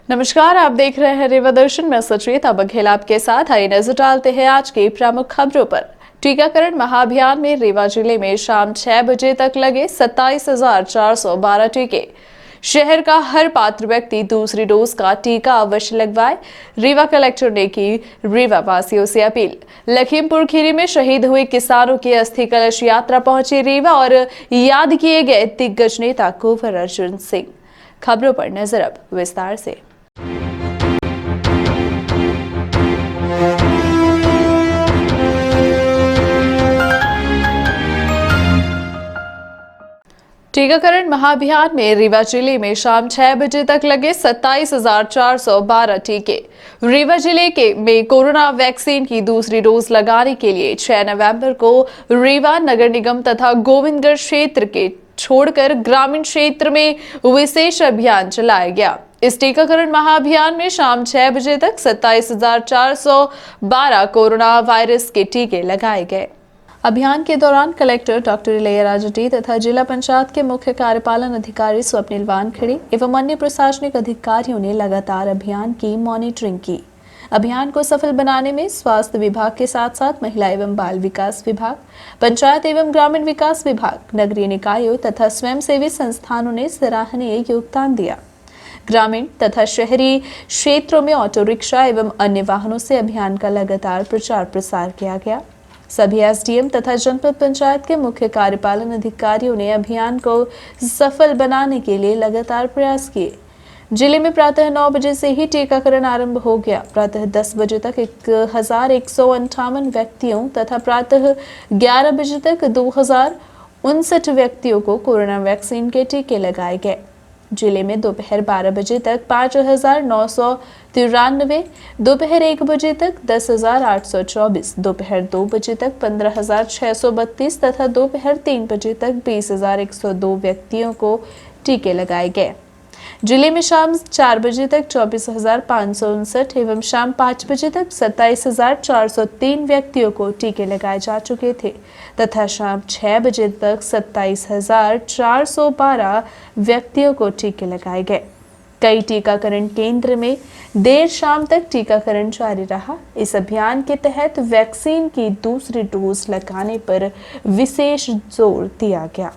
नमस्कार, आप देख रहे हैं रेवा दर्शन में सचेता बघेल आपके साथ। आइए नजर डालते हैं आज की प्रमुख खबरों पर। टीकाकरण महाअभियान में रेवा जिले में शाम 6 बजे तक लगे 27,412 टीके। शहर का हर पात्र व्यक्ति दूसरी डोज का टीका अवश्य लगवाए। रेवा कलेक्टर ने की रेवा वासियों से अपील। लखीमपुर खीरी में शहीद हुए किसानों की अस्थि कलश यात्रा पहुंची रेवा और याद किए गए दिग्गज नेता कुंवर अर्जुन सिंह। खबरों पर नजर अब विस्तार से। टीकाकरण महाअभियान में रीवा जिले में शाम 6 बजे तक लगे 27,412 टीके। रीवा जिले में कोरोना वैक्सीन की दूसरी डोज लगाने के लिए 6 नवंबर को रीवा नगर निगम तथा गोविंदगढ़ क्षेत्र के छोड़कर ग्रामीण क्षेत्र में विशेष अभियान चलाया गया। इस टीकाकरण महाअभियान में शाम 6 बजे तक 27,412 कोरोना वायरस के टीके लगाए गए। अभियान के दौरान कलेक्टर डॉक्टर इलैयाराजा टी तथा जिला पंचायत के मुख्य कार्यपालन अधिकारी स्वप्निल वानखेड़े एवं अन्य प्रशासनिक अधिकारियों ने लगातार अभियान की मॉनिटरिंग की। अभियान को सफल बनाने में स्वास्थ्य विभाग के साथ साथ महिला एवं बाल विकास विभाग, पंचायत एवं ग्रामीण विकास विभाग, नगरीय निकायों तथा स्वयंसेवी संस्थानों ने सराहनीय योगदान दिया। ग्रामीण तथा शहरी क्षेत्रों में ऑटो रिक्शा एवं अन्य वाहनों से अभियान का लगातार प्रचार प्रसार किया गया। सभी एसडीएम तथा जनपद पंचायत के मुख्य कार्यपालन अधिकारियों ने अभियान को सफल बनाने के लिए लगातार प्रयास किए। जिले में प्रातः 9 बजे से ही टीकाकरण आरंभ हो गया। प्रातः 10 बजे तक 1,158 व्यक्तियों तथा प्रातः 11 बजे तक 2,059 व्यक्तियों को कोरोना वैक्सीन के टीके लगाए गए। जिले में दोपहर 12 बजे तक 5,993, दोपहर 1 बजे तक 10,824, दोपहर 2 बजे तक 15,632 तथा दोपहर 3 बजे तक 20,102 व्यक्तियों को टीके लगाए गए। जिले में शाम 4 बजे तक 24,559 एवं शाम 5 बजे तक 27,403 व्यक्तियों को टीके लगाए जा चुके थे तथा शाम 6 बजे तक 27,412 व्यक्तियों को टीके लगाए गए। कई टीकाकरण केंद्र में देर शाम तक टीकाकरण जारी रहा। इस अभियान के तहत वैक्सीन की दूसरी डोज लगाने पर विशेष जोर दिया गया।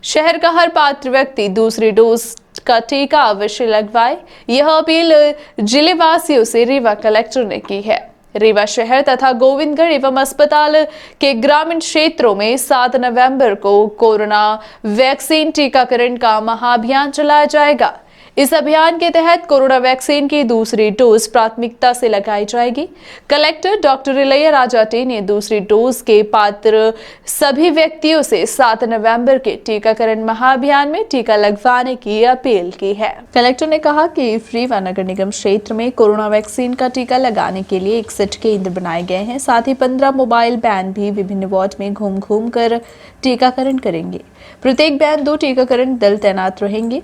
शहर का हर पात्र व्यक्ति दूसरी डोज का टीका अवश्य लगवाए। यह अपील जिले वासियों से रीवा कलेक्टर ने की है। रीवा शहर तथा गोविंदगढ़ एवं अस्पताल के ग्रामीण क्षेत्रों में 7 नवंबर को कोरोना वैक्सीन टीकाकरण का महाअभियान चलाया जाएगा। इस अभियान के तहत कोरोना वैक्सीन की दूसरी डोज प्राथमिकता से लगाई जाएगी। कलेक्टर डॉक्टर इलैयाराजा टी ने दूसरी डोज के पात्र सभी व्यक्तियों से 7 नवंबर के टीकाकरण महाअभियान में टीका लगवाने की अपील की है। कलेक्टर ने कहा कि रीवा नगर निगम क्षेत्र में कोरोना वैक्सीन का टीका लगाने के लिए 61 केंद्र बनाए गए हैं। साथ ही 15 मोबाइल वैन भी विभिन्न वार्ड में घूम कर टीकाकरण करेंगे। प्रत्येक वैन 2 टीकाकरण दल तैनात रहेंगे।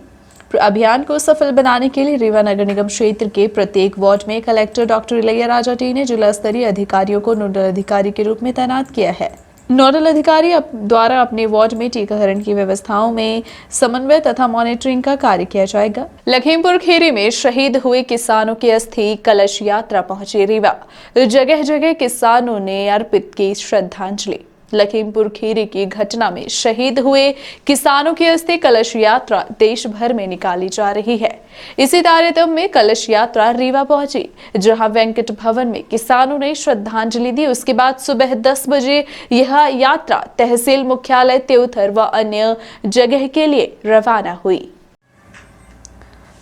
अभियान को सफल बनाने के लिए रीवा नगर निगम क्षेत्र के प्रत्येक वार्ड में कलेक्टर डॉक्टर इलैयाराजा टी ने जिला स्तरीय अधिकारियों को नोडल अधिकारी के रूप में तैनात किया है। नोडल अधिकारी द्वारा अपने वार्ड में टीकाकरण की व्यवस्थाओं में समन्वय तथा मॉनिटरिंग का कार्य किया जाएगा। लखीमपुर खीरी में शहीद हुए किसानों की अस्थि कलश यात्रा पहुंची रीवा। जगह जगह किसानों ने अर्पित की श्रद्धांजलि। लखीमपुर खीरी की घटना में शहीद हुए किसानों की अस्थि कलश यात्रा देश भर में निकाली जा रही है। इसी तारतम्य में कलश यात्रा रीवा पहुंची, जहां वेंकट भवन में किसानों ने श्रद्धांजलि दी। उसके बाद सुबह 10 बजे यह यात्रा तहसील मुख्यालय त्योथर व अन्य जगह के लिए रवाना हुई।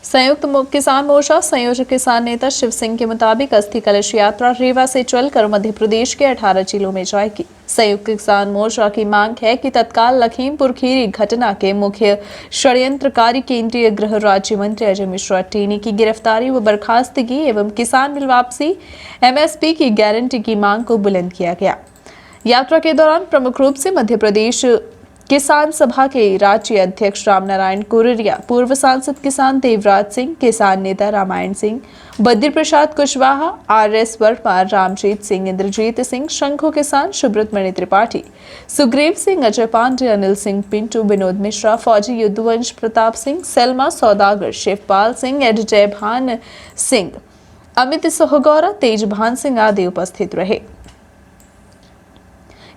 संयुक्त किसान मोर्चा संयोजक किसान नेता शिव सिंह के मुताबिक अस्थि कलश यात्रा रीवा से चलकर मध्य प्रदेश के 18 जिलों में जाएगी। संयुक्त किसान मोर्चा की मांग है कि तत्काल लखीमपुर खीरी घटना के मुख्य षड्यंत्रकारी केंद्रीय गृह राज्य मंत्री अजय मिश्रा टेनी की गिरफ्तारी व बर्खास्तगी एवं किसान बिल वापसी MSP की गारंटी की मांग को बुलंद किया गया। यात्रा के दौरान प्रमुख रूप से मध्य प्रदेश किसान सभा के राज्य अध्यक्ष रामनारायण कुररिया, पूर्व सांसद किसान देवराज सिंह, किसान नेता रामायण सिंह, बद्री प्रसाद कुशवाहा, RS वर्मा, रामजीत सिंह, इंद्रजीत सिंह, शंखो किसान, सुब्रत मणि त्रिपाठी, सुग्रीव सिंह, अजय पांडे, अनिल सिंह पिंटू, विनोद मिश्रा, फौजी युद्धवंश प्रताप सिंह, सलमा सौदागर, शिवपाल सिंह, एड जयभान सिंह, अमित सोहगौरा, तेजभान सिंह आदि उपस्थित रहे।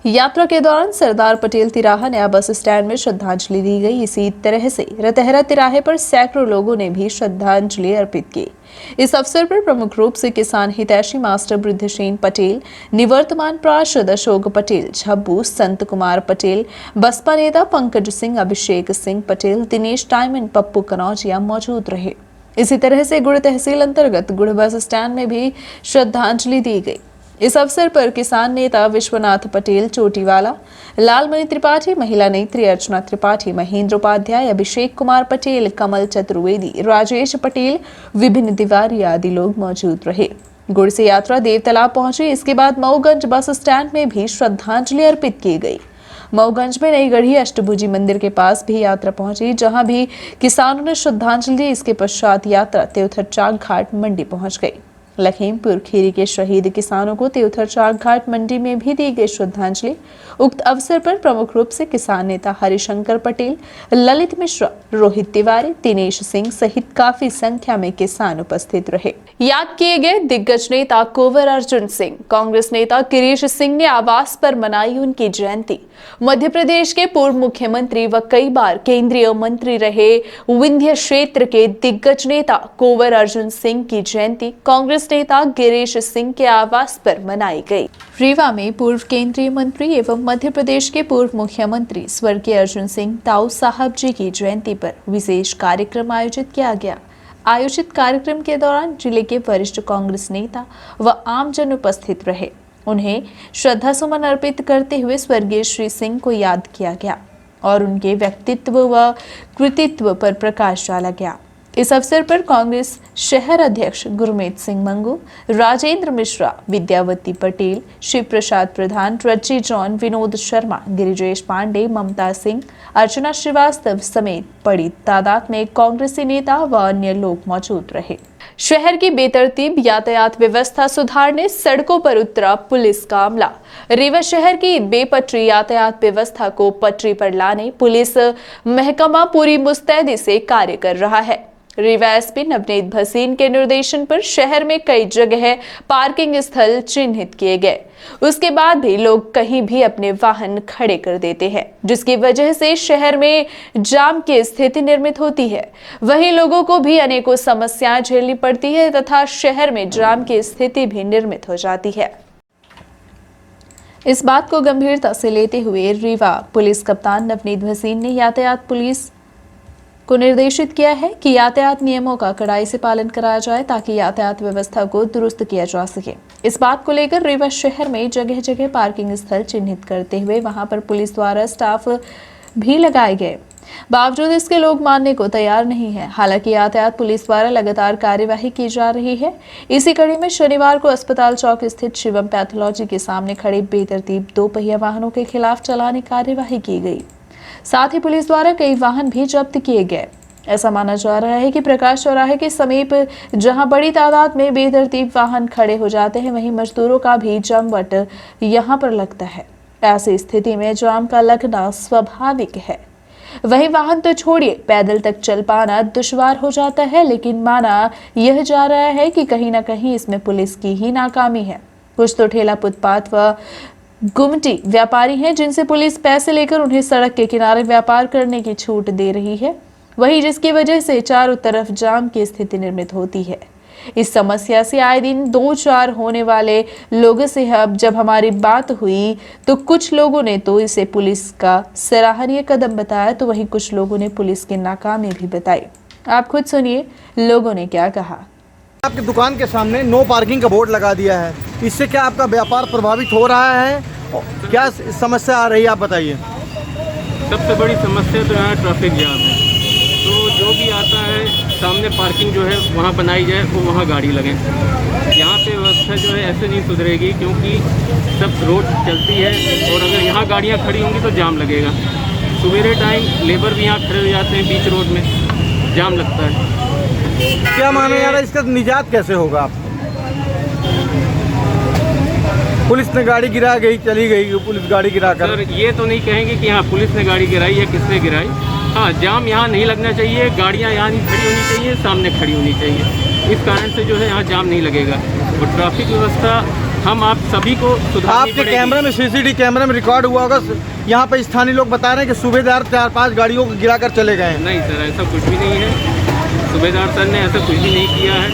यात्रा के दौरान सरदार पटेल तिराहा नया बस स्टैंड में श्रद्धांजलि दी गई। इसी तरह से रतहरा तिराहे पर सैकड़ों लोगों ने भी श्रद्धांजलि अर्पित की। इस अवसर पर प्रमुख रूप से किसान हितैषी मास्टर बुद्धसेन पटेल, निवर्तमान पार्षद अशोक पटेल, झब्बू, संत कुमार पटेल, बसपा नेता पंकज सिंह, अभिषेक सिंह पटेल, दिनेश डायमंड, पप्पू कनौजिया मौजूद रहे। इसी तरह से गुड़ तहसील अंतर्गत गुड़ बस स्टैंड में भी श्रद्धांजलि दी गई। इस अवसर पर किसान नेता विश्वनाथ पटेल चोटीवाला, लालमणि त्रिपाठी, महिला नेत्री अर्चना त्रिपाठी, महेंद्र उपाध्याय, अभिषेक कुमार पटेल, कमल चतुर्वेदी, राजेश पटेल, विभिन्न तिवारी आदि लोग मौजूद रहे। गुड़ से यात्रा देवतालाब पहुंची। इसके बाद मऊगंज बस स्टैंड में भी श्रद्धांजलि अर्पित की गई। मऊगंज में नई गढ़ी अष्टभुजी मंदिर के पास भी यात्रा पहुंची, जहां भी किसानों ने श्रद्धांजलि दी। इसके पश्चात यात्रा त्योथर चाक घाट मंडी पहुंच गई। लखीमपुर खीरी के शहीद किसानों को त्योथर चाक घाट मंडी में भी दी गई श्रद्धांजलि। उक्त अवसर पर प्रमुख रूप से किसान नेता हरिशंकर पटेल, ललित मिश्रा, रोहित तिवारी, दिनेश सिंह सहित काफी संख्या में किसान उपस्थित रहे। याद किए गए दिग्गज नेता कुंवर अर्जुन सिंह, कांग्रेस नेता गिरीश सिंह ने आवास पर मनाई उनकी जयंती। मध्य प्रदेश के पूर्व मुख्यमंत्री व कई बार केंद्रीय मंत्री रहे विंध्य क्षेत्र के दिग्गज नेता कुंवर अर्जुन सिंह की जयंती कांग्रेस नेता गिरीश सिंह के आवास पर मनाई गई। रीवा में पूर्व केंद्रीय मंत्री एवं मध्य प्रदेश के पूर्व मुख्यमंत्री स्वर्गीय अर्जुन सिंह ताऊ साहब जी की जयंती पर विशेष कार्यक्रम आयोजित किया गया। आयोजित कार्यक्रम के दौरान जिले के वरिष्ठ कांग्रेस नेता व आमजन उपस्थित रहे। उन्हें श्रद्धा सुमन अर्पित करते हुए स्वर्गीय श्री सिंह को याद किया गया और उनके व्यक्तित्व व कृतित्व पर प्रकाश डाला गया। इस अवसर पर कांग्रेस शहर अध्यक्ष गुरमीत सिंह मंगू, राजेंद्र मिश्रा, विद्यावती पटेल, शिव प्रसाद प्रधान, रज्जी जॉन, विनोद शर्मा, गिरिजेश पांडे, ममता सिंह, अर्चना श्रीवास्तव समेत बड़ी तादाद में कांग्रेसी नेता व अन्य लोग मौजूद रहे। शहर की बेतरतीब यातायात व्यवस्था सुधारने सड़कों पर उतरा पुलिस का अमला। रीवा शहर की बेपटरी यातायात व्यवस्था को पटरी पर लाने पुलिस महकमा पूरी मुस्तैदी से कार्य कर रहा है। रीवा एसपी नवनीत भसीन के निर्देशन पर शहर में कई जगह पार्किंग स्थल चिन्हित किए गए। उसके बाद भी लोग कहीं भी अपने वाहन खड़े कर देते हैं, जिसकी वजह से शहर में जाम की स्थिति निर्मित होती है। वहीं लोगों को भी अनेकों समस्याएं झेलनी पड़ती है तथा शहर में जाम की स्थिति भी निर्मित हो जाती है। इस बात को गंभीरता से लेते हुए रीवा पुलिस कप्तान नवनीत भसीन ने यातायात पुलिस को निर्देशित किया है कि यातायात नियमों का कड़ाई से पालन कराया जाए ताकि यातायात व्यवस्था को दुरुस्त किया जा सके। इस बात को लेकर रीवा शहर में जगह जगह पार्किंग स्थल चिन्हित करते हुए वहां पर पुलिस द्वारा स्टाफ भी लगाए गए। बावजूद इसके लोग मानने को तैयार नहीं है। हालांकि यातायात पुलिस द्वारा लगातार कार्यवाही की जा रही है। इसी कड़ी में शनिवार को अस्पताल चौक स्थित शिवम पैथोलॉजी के सामने खड़े बेतरतीब 2 पहिया वाहनों के खिलाफ चालानी कार्यवाही की गई। साथ ही पुलिस द्वारा कई वाहन भी जब्त किए गए। ऐसा माना जा रहा है कि प्रकाश चौराहे के समीप जहां बड़ी तादाद में बेतरतीब वाहन खड़े हो जाते हैं, वहीं मजदूरों का भी जमवट यहां पर लगता है। ऐसी स्थिति में जाम का लगना स्वाभाविक है। वहीं वाहन तो छोड़िए, पैदल तक चल पाना दुश्वार हो जाता है। लेकिन माना यह जा रहा है कि कहीं ना कहीं इसमें पुलिस की ही नाकामी है। कुछ तो ठेला फुटपाथ व गुमटी व्यापारी हैं जिनसे पुलिस पैसे लेकर उन्हें सड़क के किनारे व्यापार करने की छूट दे रही है, वही जिसकी वजह से चारों तरफ जाम की स्थिति निर्मित होती है। इस समस्या से आए दिन 2-4 होने वाले लोगों से अब जब हमारी बात हुई तो कुछ लोगों ने तो इसे पुलिस का सराहनीय कदम बताया, तो वहीं कुछ लोगों ने पुलिस की नाकामी भी बताई। आप खुद सुनिए लोगों ने क्या कहा। आपकी दुकान के सामने नो पार्किंग का बोर्ड लगा दिया है, इससे क्या आपका व्यापार प्रभावित हो रहा है? क्या समस्या आ रही है, आप बताइए। सबसे बड़ी समस्या तो यहाँ ट्रैफिक जाम है। तो जो भी आता है सामने पार्किंग जो है वहाँ बनाई जाए, वो वहाँ गाड़ी लगे। यहाँ पे व्यवस्था जो है ऐसे नहीं सुधरेगी, क्योंकि सब रोड चलती है और अगर यहाँ गाड़ियाँ खड़ी होंगी तो जाम लगेगा। सवेरे टाइम लेबर भी यहाँ खड़े हो जाते हैं बीच रोड में, जाम लगता है। क्या माने यार, इसका निजात कैसे होगा आप? पुलिस ने गाड़ी गिरा गई, चली गई पुलिस गाड़ी गिरा कर। सर ये तो नहीं कहेंगे कि हाँ पुलिस ने गाड़ी गिराई है, किसने गिराई। हाँ, जाम यहाँ नहीं लगना चाहिए, गाड़ियाँ यहाँ नहीं खड़ी होनी चाहिए, सामने खड़ी होनी चाहिए। इस कारण से जो है यहाँ जाम नहीं लगेगा और ट्रैफिक व्यवस्था हम आप सभी को सुधारनी आपके पड़ेगी। कैमरे में, सीसीटीवी कैमरे में रिकॉर्ड हुआ होगा, यहाँ पे स्थानीय लोग बता रहे हैं कि सूबेदार 4-5 गाड़ियों को गिरा कर चले गए हैं। नहीं सर, ऐसा कुछ भी नहीं है, सूबेदार सर ने ऐसा कुछ भी नहीं किया है।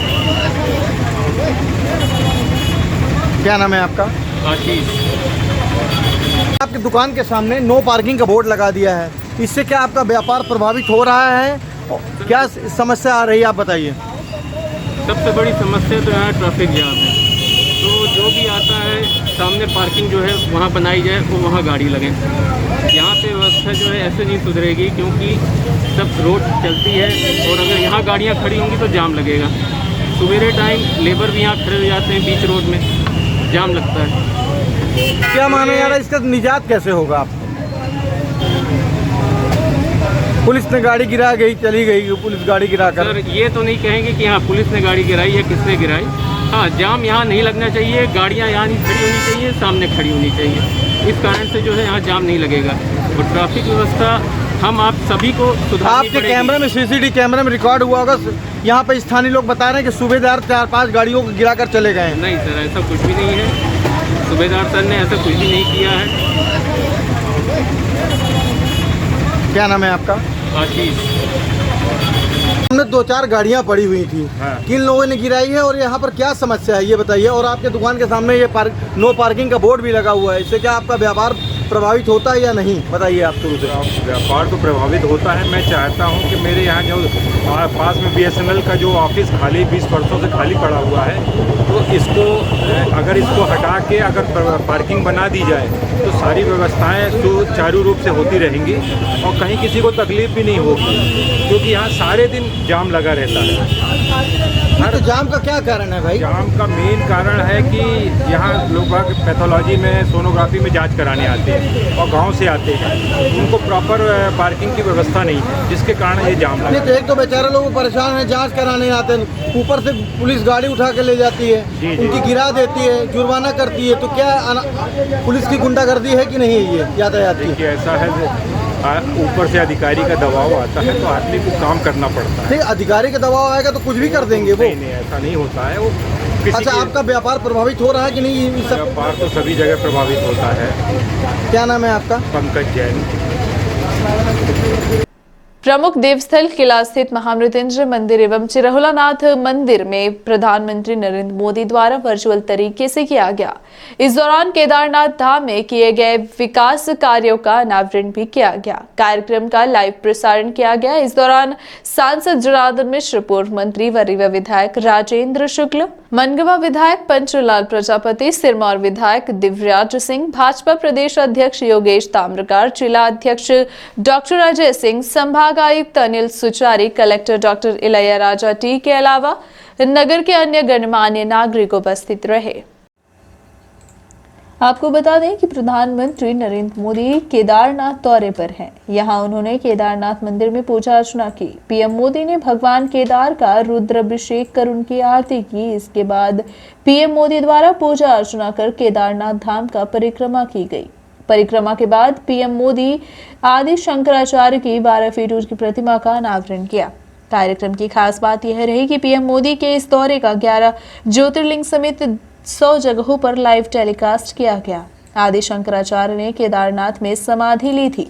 क्या नाम है आपका? आशीष। आपकी दुकान के सामने नो पार्किंग का बोर्ड लगा दिया है, इससे क्या आपका व्यापार प्रभावित हो रहा है? क्या समस्या आ रही है, आप बताइए। सबसे बड़ी समस्या तो यहाँ ट्रैफिक जाम है, तो जो भी आता है सामने पार्किंग जो है वहाँ बनाई जाए, वो वहाँ गाड़ी लगे। यहाँ पे व्यवस्था जो है ऐसे नहीं सुधरेगी, क्योंकि सब रोड चलती है और अगर यहाँ गाड़ियाँ खड़ी होंगी तो जाम लगेगा। सवेरे टाइम लेबर भी यहाँ खड़े हो जाते हैं बीच रोड में, जाम लगता है। क्या माने यार, इसका निजात कैसे होगा आप? पुलिस ने गाड़ी गिरा गई, चली गई पुलिस गाड़ी गिरा कर। सर ये तो नहीं कहेंगे कि हाँ पुलिस ने गाड़ी गिराई है, किसने गिराई। हाँ, जाम यहाँ नहीं लगना चाहिए, गाड़ियाँ यहाँ नहीं खड़ी होनी चाहिए, सामने खड़ी होनी चाहिए। इस कारण से जो है यहाँ जाम नहीं लगेगा और ट्रैफिक व्यवस्था हम आप सभी को सुधारनी आपके पड़ेगी। कैमरे में, सीसीटीवी कैमरे में रिकॉर्ड हुआ होगा, यहाँ पे स्थानीय लोग बता रहे हैं कि सूबेदार 4-5 गाड़ियों को गिरा कर चले गए हैं। नहीं सर, ऐसा कुछ भी नहीं है, सूबेदार सर ने ऐसा कुछ भी नहीं किया है। क्या नाम है आपका? आशीष। हमने 2-4 गाड़ियाँ पड़ी हुई थी, किन लोगों ने गिराई है और यहाँ पर क्या समस्या है ये बताइए। और आपके दुकान के सामने ये नो पार्किंग का बोर्ड भी लगा हुआ है, इससे क्या आपका व्यापार प्रभावित होता है या नहीं, बताइए आप शुरू से। व्यापार तो प्रभावित होता है। मैं चाहता हूं कि मेरे यहाँ जो पास में BSNL का जो ऑफिस खाली 20 वर्षों से खाली पड़ा हुआ है, तो इसको अगर इसको हटा के अगर पार्किंग बना दी जाए तो सारी व्यवस्थाएं सुचारू रूप से होती रहेंगी और कहीं किसी को तकलीफ भी नहीं होगी, क्योंकि यहाँ सारे दिन जाम लगा रहता है। तो जाम का क्या कारण है भाई? जाम का मेन कारण है कि यहाँ लोग पैथोलॉजी में, सोनोग्राफी में जांच कराने आते हैं और गांव से आते हैं, उनको प्रॉपर पार्किंग की व्यवस्था नहीं है, जिसके कारण ये जाम लगा। तो एक तो बेचारे लोग परेशान हैं, जांच कराने आते हैं, ऊपर से पुलिस गाड़ी उठा के ले जाती है, उनकी गिरा देती है, जुर्माना करती है। तो क्या पुलिस की गुंडागर्दी है कि नहीं है ये यातायात की? ऐसा है, ऊपर से अधिकारी का दबाव आता है तो आदमी को काम करना पड़ता है। ठीक, अधिकारी का दबाव आएगा तो कुछ भी कर देंगे वो। नहीं, ऐसा नहीं होता है वो। अच्छा, आपका व्यापार प्रभावित हो रहा है कि नहीं? व्यापार तो सभी जगह प्रभावित होता है। क्या नाम है आपका? पंकज जैन। प्रमुख देवस्थल किला स्थित महामृत्युंजय मंदिर एवं चिरहुलानाथ मंदिर में प्रधानमंत्री नरेंद्र मोदी द्वारा वर्चुअल तरीके से किया गया। इस दौरान केदारनाथ धाम में किए गए विकास कार्यों का अनावरण भी किया गया। कार्यक्रम का लाइव प्रसारण किया गया। इस दौरान सांसद जनार्दन मिश्र, पूर्व मंत्री व रीवा विधायक राजेंद्र शुक्ल, मनगवा विधायक पंचलाल प्रजापति, सिरमौर विधायक दिव्यराज सिंह, भाजपा प्रदेश अध्यक्ष योगेश ताम्रकार, जिला अध्यक्ष डॉक्टर अजय सिंह, संभाग आयुक्त Anil Suchari, collector doctor Ilaiya Raja T के अलावा नगर के अन्य गणमान्य नागरिक उपस्थित रहे। आपको बता दें कि प्रधानमंत्री नरेंद्र मोदी केदारनाथ दौरे पर हैं। यहां उन्होंने केदारनाथ मंदिर में पूजा अर्चना की। पीएम मोदी ने भगवान केदार का रुद्राभिषेक कर उनकी आरती की। इसके बाद पीएम मोदी द्वारा पूजा अर्चना कर केदारनाथ धाम का परिक्रमा की गई। परिक्रमा के बाद पीएम मोदी आदि शंकराचार्य की 12 फीट ऊंची प्रतिमा का अनावरण किया। कार्यक्रम की खास बात यह रही कि पीएम मोदी के इस दौरे का 11 ज्योतिर्लिंग समेत 100 जगहों पर लाइव टेलीकास्ट किया गया। आदि शंकराचार्य ने केदारनाथ में समाधि ली थी।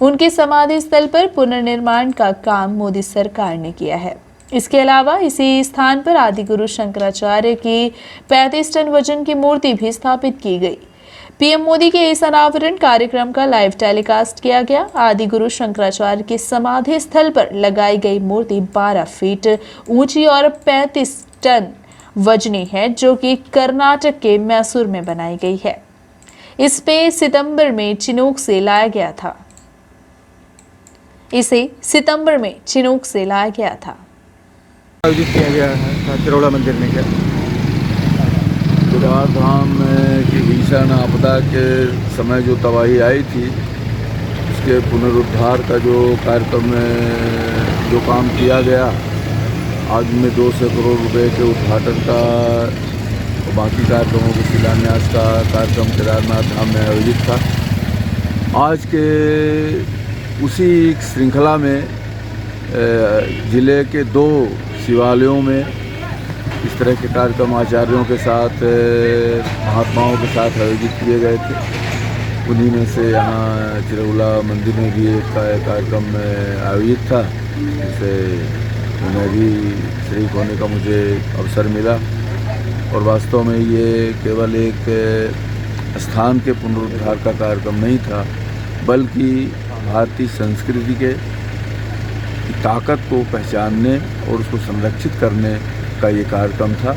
उनके समाधि स्थल पर पुनर्निर्माण का काम मोदी सरकार ने किया है। इसके अलावा इसी स्थान पर आदि गुरु शंकराचार्य की 35 टन वजन की मूर्ति भी स्थापित की गई। पीएम मोदी के इस अनावरण कार्यक्रम का लाइव टेलीकास्ट किया गया। आदि गुरु शंकराचार्य के समाधि स्थल पर लगाई गई मूर्ति 12 फीट ऊंची और 35 टन वजनी है, जो कि कर्नाटक के मैसूर में बनाई गई है। इस पे सितंबर में चिनूक से लाया गया था। इसे सितंबर में चिनूक से लाया गया था। आयोजित किया गया है चिरौला मंदिर में। क्या केदार धाम की भीषण आपदा के समय जो तबाही आई थी, इसके पुनरुद्धार का जो कार्यक्रम में जो काम किया गया, आज में 200 करोड़ रुपए के उद्घाटन का और बाकी कार्यक्रमों के शिलान्यास का कार्यक्रम केदारनाथ धाम में आयोजित था। आज के उसी श्रृंखला में ज़िले के 2 शिवालयों में इस तरह के कार्यक्रम आचार्यों के साथ, महात्माओं के साथ आयोजित किए गए थे। उन्हीं में से यहाँ चिरौला मंदिर में भी एक कार्यक्रम आयोजित था, जिससे मैं भी शरीक होने का मुझे अवसर मिला। और वास्तव में ये केवल एक स्थान के पुनरुद्धार का कार्यक्रम नहीं था, बल्कि भारतीय संस्कृति के ताकत को पहचानने और उसको संरक्षित करने का ये कार्यक्रम था।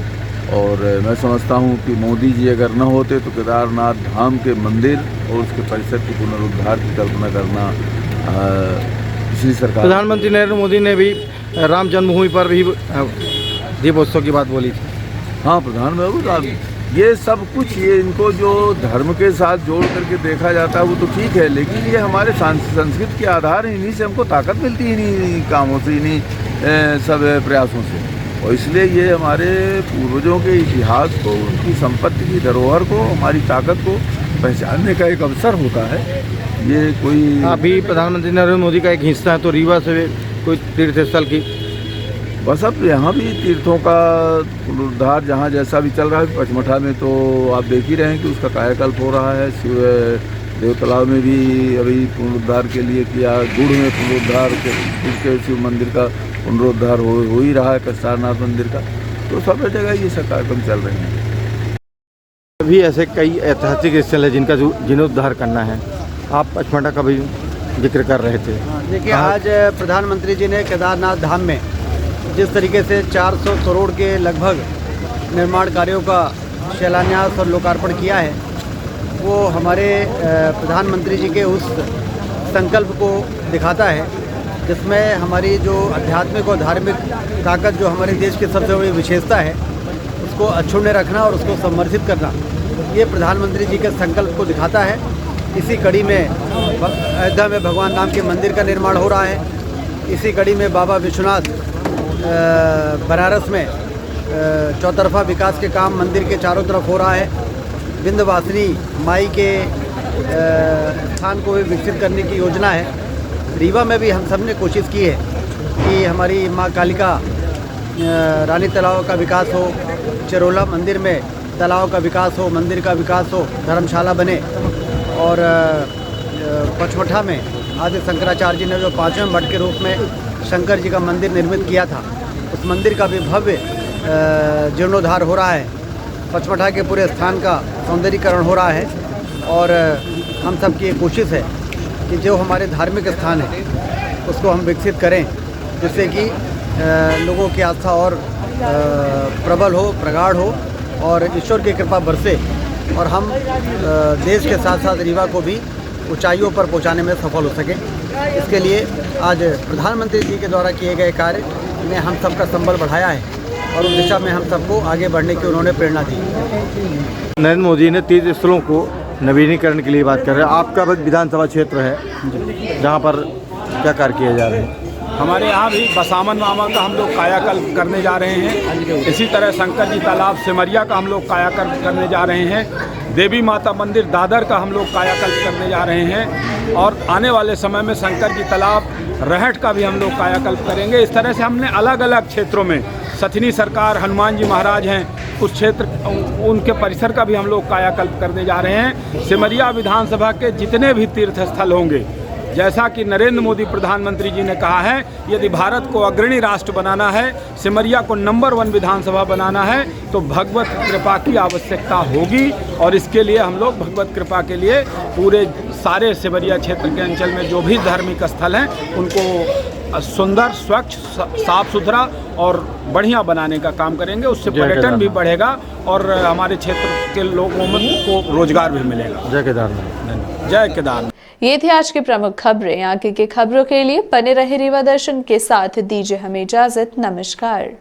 और मैं समझता हूँ कि मोदी जी अगर न होते तो केदारनाथ धाम के मंदिर और उसके परिसर के पुनरुद्धार की कल्पना करना पिछली सरकार। प्रधानमंत्री नरेंद्र मोदी ने भी राम जन्मभूमि पर भी दीपोत्सव की बात बोली थी। हाँ, प्रधानमंत्री ये सब कुछ, ये इनको जो धर्म के साथ जोड़ करके देखा जाता है वो तो ठीक है, लेकिन ये हमारे संस्कृति के आधार हैं। इन्हीं से हमको ताकत मिलती है, इन्हीं कामों से, इन्हीं सब प्रयासों से। और इसलिए ये हमारे पूर्वजों के इतिहास को, उनकी संपत्ति की धरोहर को, हमारी ताकत को पहचानने का एक अवसर होता है। ये कोई अभी प्रधानमंत्री नरेंद्र मोदी का एक हिस्सा है, तो रीवा से कोई तीर्थ स्थल की बस अब यहाँ भी तीर्थों का पुनरुद्धार जहाँ जैसा भी चल रहा है। पचमढ़ा में तो आप देख ही रहे हैं कि उसका कायाकल्प हो रहा है। शिव देव तालाब में भी अभी पुनरुद्धार के लिए किया, गुड़ में पुनरुद्धार के शिव मंदिर का पुनरुद्धार हो ही रहा है, केदारनाथ मंदिर का। तो सब जगह ये सब कार्यक्रम चल रहे हैं। अभी ऐसे कई ऐतिहासिक स्थल है जिनका जीर्णोद्धार करना है। आप पचमढ़ा का भी जिक्र कर रहे थे। देखिए, आज प्रधानमंत्री जी ने केदारनाथ धाम में जिस तरीके से 400 करोड़ के लगभग निर्माण कार्यों का शिलान्यास और लोकार्पण किया है, वो हमारे प्रधानमंत्री जी के उस संकल्प को दिखाता है जिसमें हमारी जो आध्यात्मिक और धार्मिक ताकत, जो हमारे देश की सबसे बड़ी विशेषता है, उसको अक्षुण्य रखना और उसको संवर्धित करना, ये प्रधानमंत्री जी के संकल्प को दिखाता है। इसी कड़ी में अयोध्या में भगवान राम के मंदिर का निर्माण हो रहा है। इसी कड़ी में बाबा विश्वनाथ बनारस में चौतरफा विकास के काम मंदिर के चारों तरफ हो रहा है। विंध्यवासिनी माई के स्थान को भी विकसित करने की योजना है। रीवा में भी हम सब ने कोशिश की है कि हमारी माँ कालिका रानी तालाब का विकास हो, चिरौला मंदिर में तालाब का विकास हो, मंदिर का विकास हो, धर्मशाला बने। और पचमढ़ा में आदि शंकराचार्य जी ने जो 5वें मठ के रूप में शंकर जी का मंदिर निर्मित किया था, उस मंदिर का भी भव्य जीर्णोद्धार हो रहा है। पचमढ़ा के पूरे स्थान का सौंदर्यीकरण हो रहा है। और हम सब की ये कोशिश है कि जो हमारे धार्मिक स्थान है उसको हम विकसित करें, जिससे कि लोगों की आस्था और प्रबल हो, प्रगाढ़ हो और ईश्वर की कृपा बरसे, और हम देश के साथ साथ रीवा को भी ऊंचाइयों पर पहुंचाने में सफल हो सकें। इसके लिए आज प्रधानमंत्री जी के द्वारा किए गए कार्य ने हम सबका संबल बढ़ाया है और उस दिशा में हम सबको आगे बढ़ने की उन्होंने प्रेरणा दी। नरेंद्र मोदी ने तीर्थ स्थलों को नवीनीकरण के लिए बात कर रहे हैं। आपका विधानसभा क्षेत्र है जहाँ पर क्या कार्य किए जा रहे हैं? हमारे यहाँ भी बसामन मामा का हम लोग कायाकल्प करने जा रहे हैं। इसी तरह शंकर जी तालाब सिमरिया का हम लोग कायाकल्प करने जा रहे हैं। देवी माता मंदिर दादर का हम लोग कायाकल्प करने जा रहे हैं। और आने वाले समय में शंकर जी तालाब रहट का भी हम लोग कायाकल्प करेंगे। इस तरह से हमने अलग अलग क्षेत्रों में, सथनी सरकार, हनुमान जी महाराज हैं, उस क्षेत्र उनके परिसर का भी हम लोग कायाकल्प करने जा रहे हैं। सिमरिया विधानसभा के जितने भी तीर्थ स्थल होंगे, जैसा कि नरेंद्र मोदी प्रधानमंत्री जी ने कहा है, यदि भारत को अग्रणी राष्ट्र बनाना है, सिमरिया को नंबर 1 विधानसभा बनाना है, तो भगवत कृपा की आवश्यकता होगी। और इसके लिए हम लोग भगवत कृपा के लिए पूरे सारे सिमरिया क्षेत्र के अंचल में जो भी धार्मिक स्थल हैं उनको सुंदर, स्वच्छ, साफ सुथरा और बढ़िया बनाने का काम करेंगे। उससे पर्यटन भी बढ़ेगा और हमारे क्षेत्र के लोगों को रोजगार भी मिलेगा। जय केदारनाथ। जय केदारनाथ। ये थी आज की प्रमुख खबरें। आगे की खबरों के लिए बने रहे रीवा दर्शन के साथ। दीजिए हमें इजाजत। नमस्कार।